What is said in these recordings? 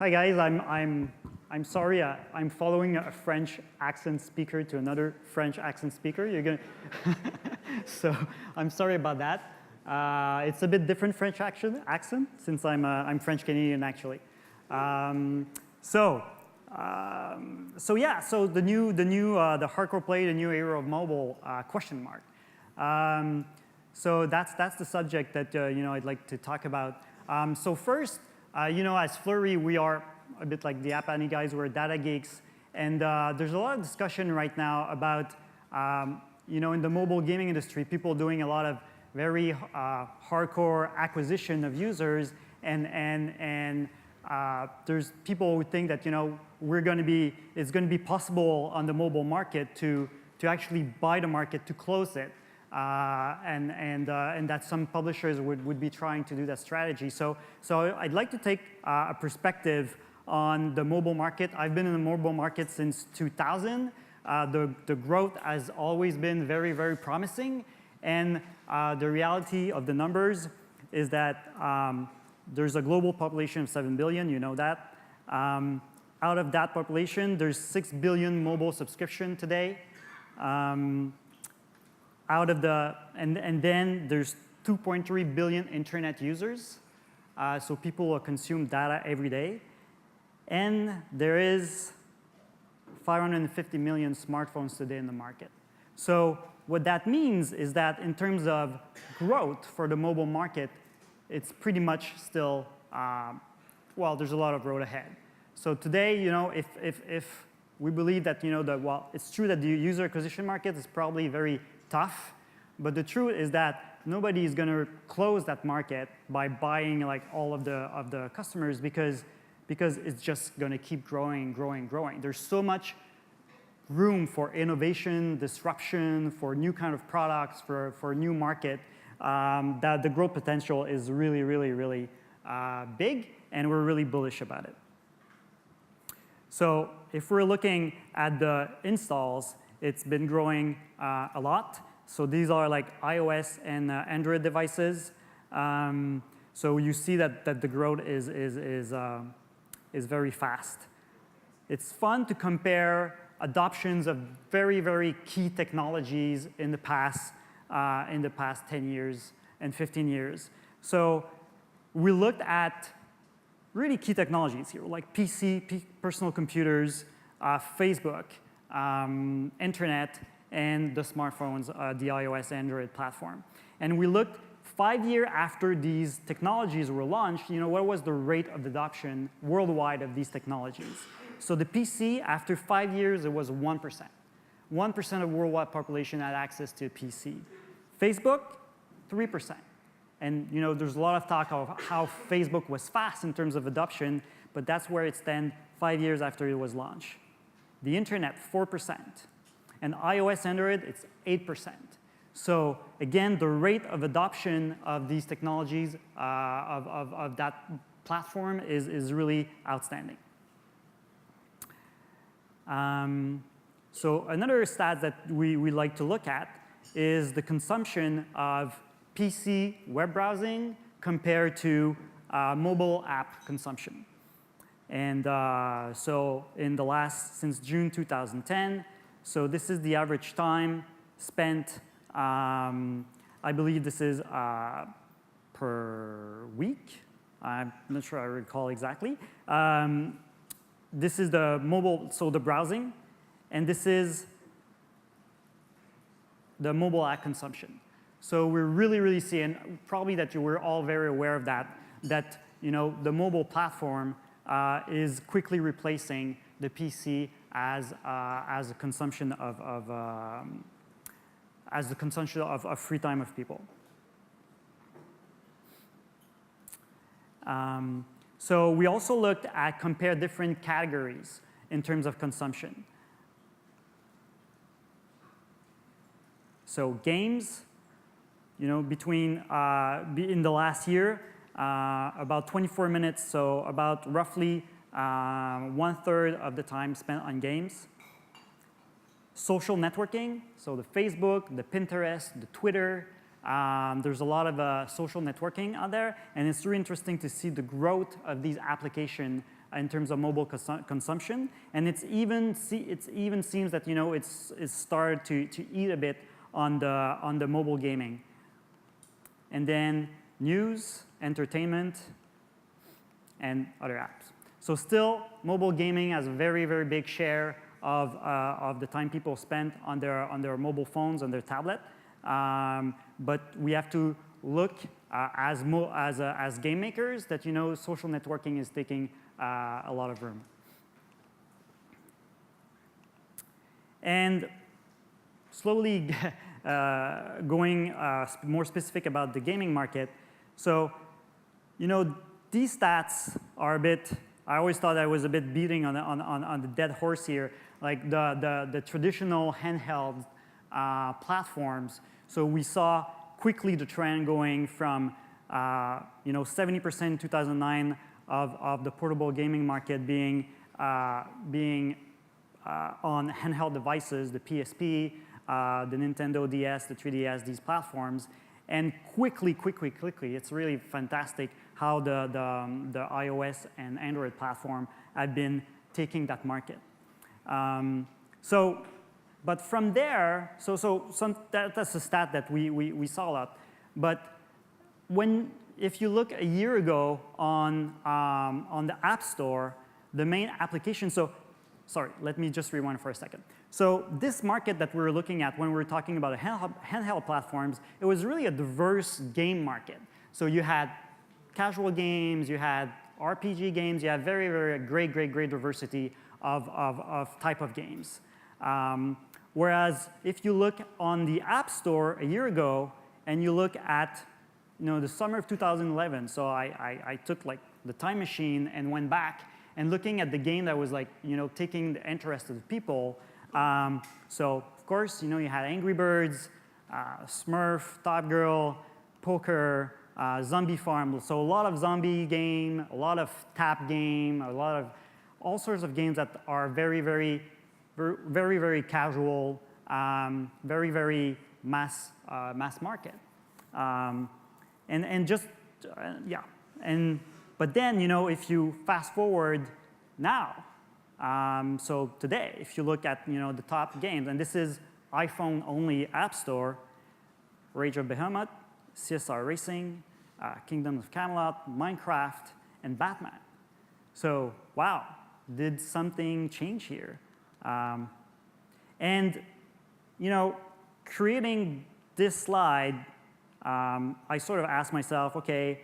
Hi guys, I'm sorry. I'm following a French accent speaker to another French accent speaker. You're gonna, so I'm sorry about that. It's a bit different French accent since I'm French Canadian actually. So yeah, so the hardcore play, the new era of mobile question mark. So that's the subject that I'd like to talk about. So first. As Flurry, we are a bit like the App Annie guys. We're data geeks. And there's a lot of discussion right now about, in the mobile gaming industry, people doing a lot of very hardcore acquisition of users. And there's people who think that, it's going to be possible on the mobile market to actually buy the market, to close it. And that some publishers would be trying to do that strategy. So I'd like to take a perspective on the mobile market. I've been in the mobile market since 2000. The growth has always been very, very promising. And the reality of the numbers is that there's a global population of 7 billion, you know that. Out of that population, there's 6 billion mobile subscription today. And then there's 2.3 billion internet users. So people consume data every day. And there is 550 million smartphones today in the market. So what that means is that in terms of growth for the mobile market, it's pretty much still, there's a lot of road ahead. So today, if we believe that, it's true that the user acquisition market is probably very tough, but the truth is that nobody is going to close that market by buying like all of the customers because it's just going to keep growing. There's so much room for innovation, disruption, for new kind of products, for new market, that the growth potential is really, really, really big, and we're really bullish about it. So if we're looking at the installs, it's been growing a lot. So these are like iOS and Android devices. So you see that the growth is very fast. It's fun to compare adoptions of very, very key technologies in the past 10 years and 15 years. So we looked at really key technologies here, like PC, personal computers, Facebook, internet, and the smartphones, the iOS, Android platform. And we looked 5 years after these technologies were launched, what was the rate of adoption worldwide of these technologies? So the PC, after 5 years, it was 1%. 1% of worldwide population had access to a PC. Facebook, 3%. And there's a lot of talk of how Facebook was fast in terms of adoption, but that's where it stands 5 years after it was launched. The internet, 4%. And iOS, Android, it's 8%. So again, the rate of adoption of these technologies, of that platform is really outstanding. So another stat that we like to look at is the consumption of PC web browsing compared to mobile app consumption. And so since June 2010, so this is the average time spent, I believe this is per week. I'm not sure I recall exactly. This is the mobile, so the browsing, and this is the mobile app consumption. So we're really, really seeing, probably that you were all very aware of that the mobile platform is quickly replacing the PC as a consumption of free time of people. So we also looked at compare different categories in terms of consumption. So games, between in the last year, about 24 minutes, so about roughly 1/3 of the time spent on games. Social networking, so the Facebook, the Pinterest, the Twitter. There's a lot of social networking out there, and it's really interesting to see the growth of these applications in terms of mobile consumption, and it even seems that it's started to eat a bit on the mobile gaming. And then news, entertainment, and other apps. So still, mobile gaming has a very, very big share of the time people spend on their mobile phones, on their tablet. But we have to look as game makers that social networking is taking a lot of room. And slowly going more specific about the gaming market. So, these stats are a bit, I always thought I was a bit beating on the dead horse here, like the traditional handheld platforms. So we saw quickly the trend going from 70% in 2009 of the portable gaming market being on handheld devices, the PSP, the Nintendo DS, the 3DS, these platforms. And quickly, it's really fantastic how the iOS and Android platform have been taking that market. But from there, that's a stat that we saw a lot. But if you look a year ago on the App Store, the main application, sorry, let me just rewind for a second. So this market that we were looking at when we were talking about handheld platforms, it was really a diverse game market. So you had casual games, you had RPG games, you had very, very great diversity of type of games. Whereas if you look on the App Store a year ago and you look at the summer of 2011, so I took like the time machine and went back and looking at the game that was like taking the interest of the people. So of course you had Angry Birds, Smurf, Top Girl, Poker, Zombie Farm. So a lot of zombie game, a lot of tap game, a lot of all sorts of games that are very, very casual, very, very mass market. But then, if you fast forward now, so today, if you look at the top games, and this is iPhone-only App Store, Rage of Behemoth, CSR Racing, Kingdom of Camelot, Minecraft, and Batman. So, wow, did something change here? And, creating this slide, I sort of asked myself, okay,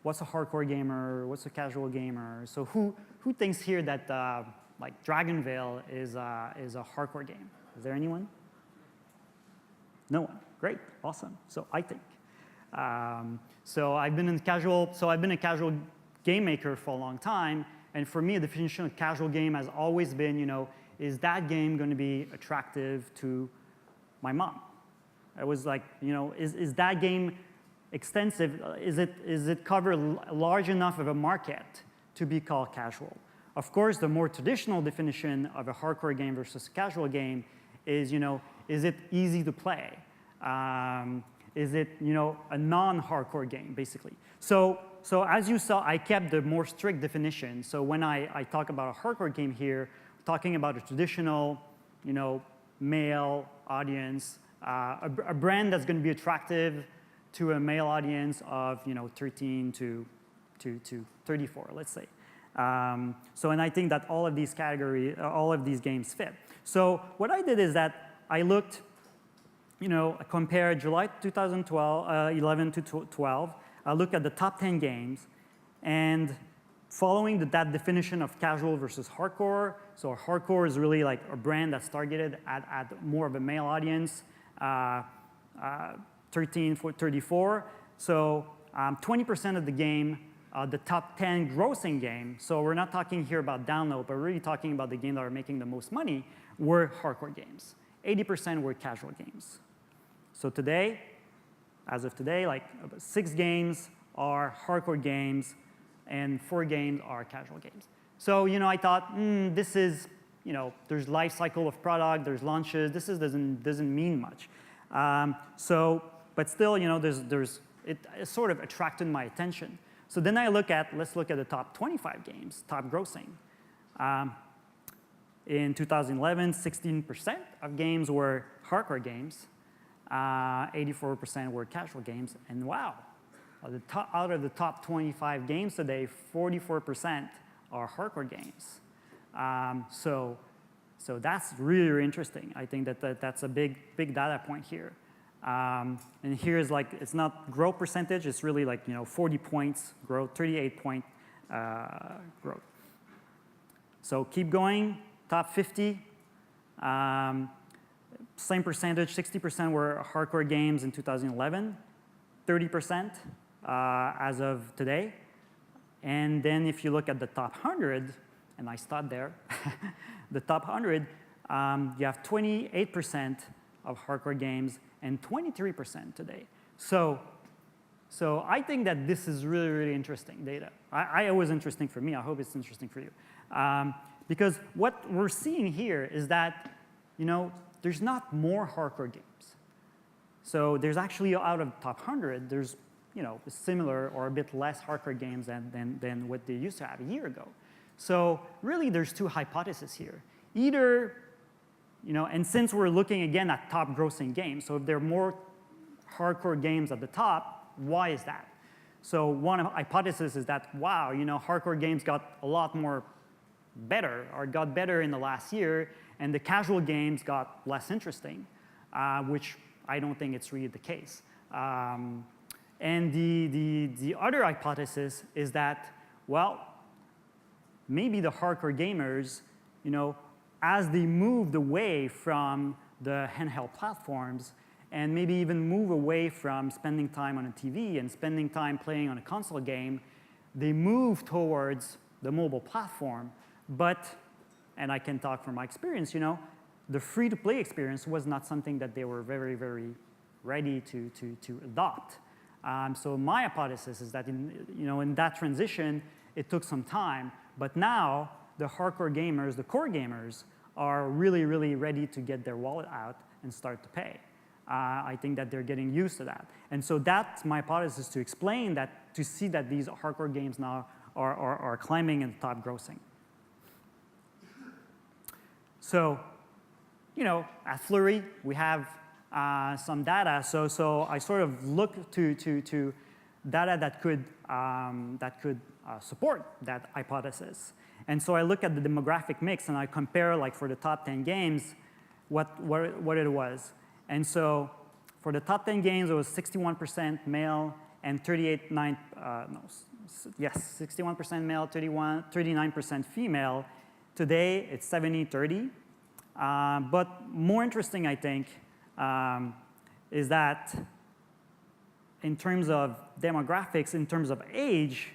what's a hardcore gamer? What's a casual gamer? So who thinks here that like Dragonvale is a hardcore game? Is there anyone? No one. Great. Awesome. So I think. So I've been a casual game maker for a long time, and for me, the definition of casual game has always been, is that game going to be attractive to my mom? It was like, is that game extensive? Is it cover large enough of a market to be called casual? Of course, the more traditional definition of a hardcore game versus a casual game is, is it easy to play? Is it, a non-hardcore game, basically? So as you saw, I kept the more strict definition. So when I talk about a hardcore game here, we're talking about a traditional, male audience, a brand that's going to be attractive to a male audience of 13 to 34, let's say. And I think that all of these games fit. So what I did is that I looked, I compared July 2011 to 12. I looked at the top 10 games, and following that definition of casual versus hardcore. So hardcore is really like a brand that's targeted at more of a male audience. 13 for 34. So 20% of the game, the top 10 grossing game, so we're not talking here about download, but we're really talking about the games that are making the most money, were hardcore games. 80% were casual games. So today, as of today, like 6 games are hardcore games and 4 games are casual games. So I thought, this is, there's life cycle of product, there's launches, this doesn't mean much. But still, it sort of attracted my attention. So then let's look at the top 25 games, top grossing. In 2011, 16% of games were hardcore games. 84% were casual games. And wow, out of the top 25 games today, 44% are hardcore games. So that's really, really interesting. I think that's a big data point here. And here's like, it's not growth percentage, it's really like 40 points growth, 38 point growth. So keep going, top 50. Same percentage, 60% were hardcore games in 2011, 30% as of today. And then if you look at the top 100, and I stopped there, the top 100, you have 28% of hardcore games and 23% today. So I think that this is really, really interesting data. It was interesting for me. I hope it's interesting for you. Because what we're seeing here is that, there's not more hardcore games. So there's actually, out of the top 100, there's, similar or a bit less hardcore games than what they used to have a year ago. So really, there's two hypotheses here. Either, and since we're looking again at top grossing games, so if there are more hardcore games at the top, why is that? So one hypothesis is that, wow, hardcore games got a lot more better, or got better in the last year, and the casual games got less interesting, which I don't think it's really the case. And the other hypothesis is that, well, maybe the hardcore gamers, as they moved away from the handheld platforms and maybe even move away from spending time on a TV and spending time playing on a console game, they move towards the mobile platform. But, and I can talk from my experience, the free-to-play experience was not something that they were very, very ready to adopt. So my hypothesis is that in that transition, it took some time. But now, the hardcore gamers, the core gamers, are really, really ready to get their wallet out and start to pay. I think that they're getting used to that. And so that's my hypothesis to explain that, to see that these hardcore games now are climbing in the top grossing. So, at Flurry, we have some data. So I sort of look to data that could support that hypothesis. And so I look at the demographic mix, and I compare, like, for the top 10 games, what it was. And so for the top 10 games, it was 61% male and 61% male, 39% female. Today, it's 70-30. But more interesting, I think, is that in terms of demographics, in terms of age,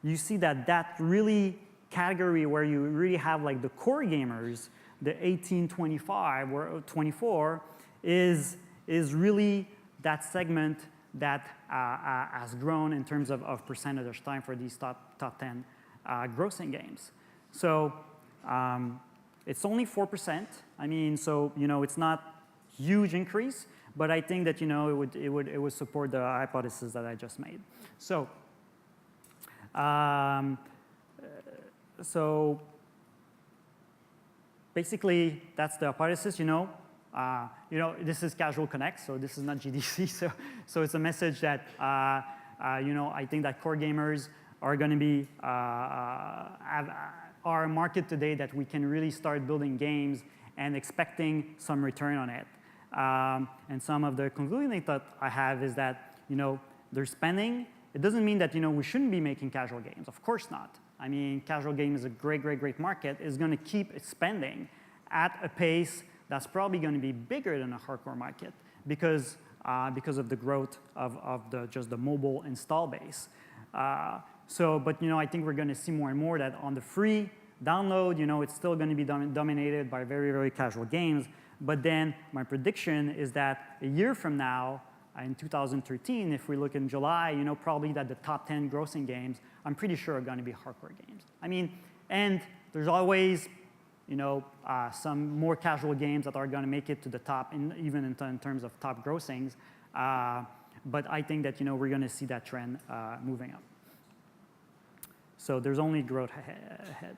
you see that really category where you really have like the core gamers, the 18-25 or 24, is really that segment that has grown in terms of percentage time for these top 10 grossing games. So it's only 4%. I mean, so it's not huge increase, but I think that it would support the hypothesis that I just made. So so basically that's the hypothesis. This is Casual Connect, so this is not GDC. So it's a message that I think that core gamers are going to be are a market today that we can really start building games and expecting some return on it. And some of the concluding thought I have is that they're spending. It doesn't mean that we shouldn't be making casual games. Of course not. I mean, casual game is a great market. It's going to keep spending at a pace that's probably going to be bigger than a hardcore market because of the growth of just the mobile install base. But I think we're going to see more and more that on the free download, it's still going to be dominated by very casual games. But then my prediction is that a year from now, in 2013, if we look in July, probably that the top 10 grossing games, I'm pretty sure are going to be hardcore games. I mean, and there's always, some more casual games that are going to make it to the top, even in terms of top grossings. But I think that we're going to see that trend moving up. So there's only growth ahead.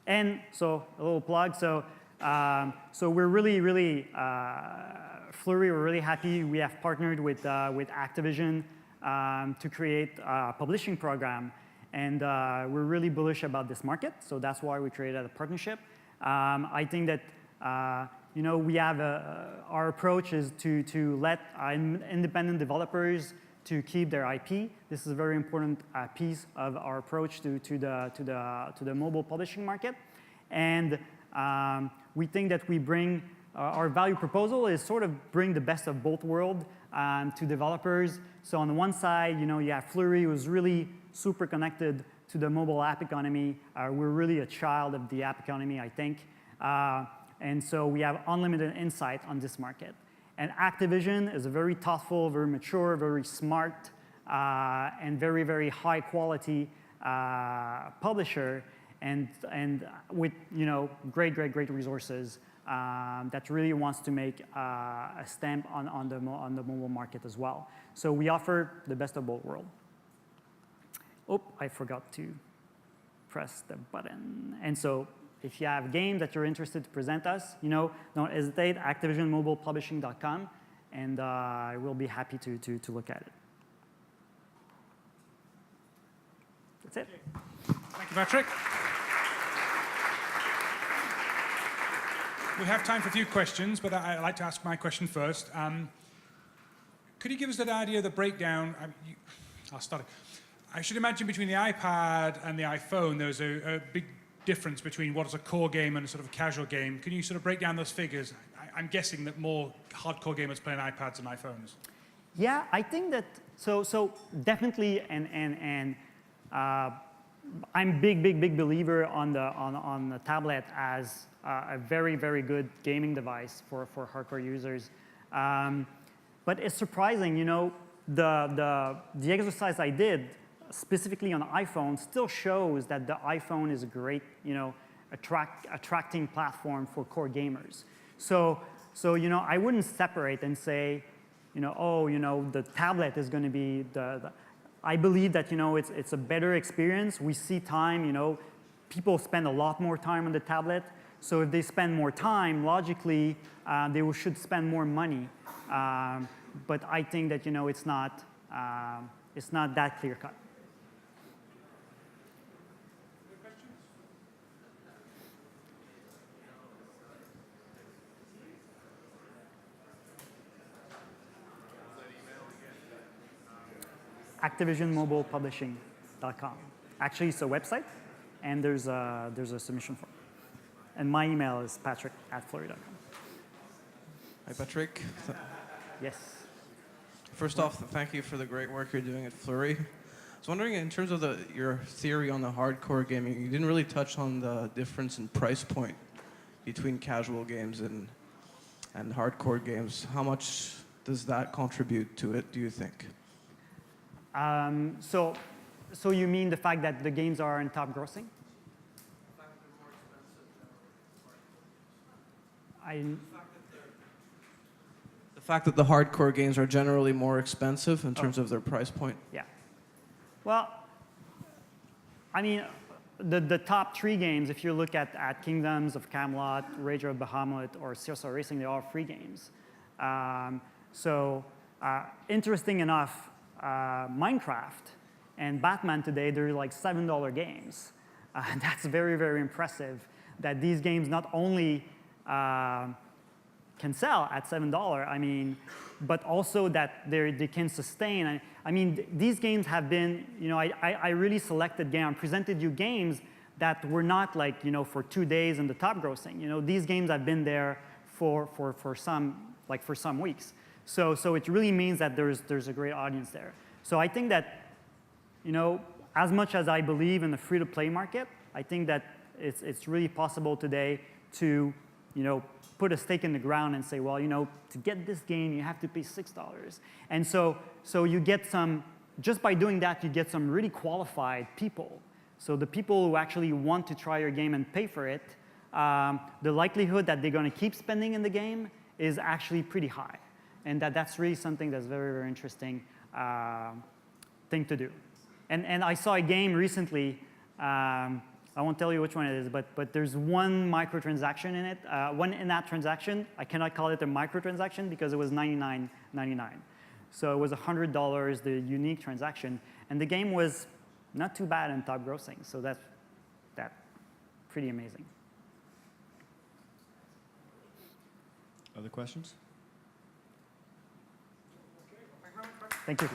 And so a little plug. So we're really Flurry. We're really happy. We have partnered with Activision to create a publishing program, and we're really bullish about this market. So that's why we created a partnership. I think that we have our approach is to let independent developers to keep their IP. This is a very important piece of our approach to the mobile publishing market. And we think that we bring, our value proposal is sort of bring the best of both worlds to developers. So on the one side, you have Flurry, who's really super connected to the mobile app economy. We're really a child of the app economy, I think. And so we have unlimited insight on this market. And Activision is a very thoughtful, very mature, very smart, and very high quality publisher, and with great resources that really wants to make a stamp on the mobile market as well. So we offer the best of both worlds. Oh, I forgot to press the button. And so if you have games that you're interested to present us, don't hesitate, activisionmobilepublishing.com, and we'll be happy to look at it. That's it. Thank you, Patrick. We have time for a few questions, but I'd like to ask my question first. Could you give us an idea of the breakdown? I'll start. I should imagine between the iPad and the iPhone, there's a big difference between what is a core game and a sort of casual game. Can you sort of break down those figures? I'm guessing that more hardcore gamers play on iPads and iPhones. Yeah, I think that, so definitely, and I'm big believer on the tablet as a very good gaming device for hardcore users. But it's surprising, the exercise I did specifically on the iPhone still shows that the iPhone is a great, attracting platform for core gamers. So I wouldn't separate and say, the tablet is going to be I believe that, it's a better experience. We see time, people spend a lot more time on the tablet. So if they spend more time, logically, they should spend more money. But I think that, it's not that clear cut. ActivisionMobilePublishing.com. Actually, it's a website, and there's a submission form. And my email is patrick@flurry.com. Hi, Patrick. Yes. First off, thank you for the great work you're doing at Flurry. I was wondering, in terms of your theory on the hardcore gaming, you didn't really touch on the difference in price point between casual games and hardcore games. How much does that contribute to it, do you think? So you mean the fact that the games are in top grossing? The fact that the hardcore games are generally more expensive in terms of their price point? Yeah. Well, I mean, the top 3 games, if you look at Kingdoms of Camelot, Rage of Bahamut, or CSR Racing, they're all free games. Interesting enough, Minecraft and Batman today, they're like $7 games. That's very impressive that these games not only can sell at $7, but also that they can sustain. I mean, these games have been, I really selected games, I presented you games that were not like, for 2 days in the top grossing. These games have been there for some weeks. So it really means that there's a great audience there. So I think that, as much as I believe in the free-to-play market, I think that it's really possible today to, put a stake in the ground and say, well, to get this game, you have to pay $6. And so you get some, just by doing that, you get some really qualified people. So the people who actually want to try your game and pay for it, the likelihood that they're going to keep spending in the game is actually pretty high. And that's really something that's very interesting thing to do. And I saw a game recently. I won't tell you which one it is, but there's one microtransaction in it, one in-app transaction. I cannot call it a microtransaction because it was $99.99. So it was $100, the unique transaction. And the game was not too bad in top grossing. So that's pretty amazing. Other questions? Thank you.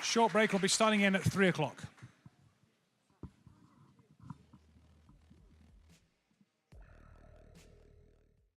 Short break will be starting in at 3 o'clock.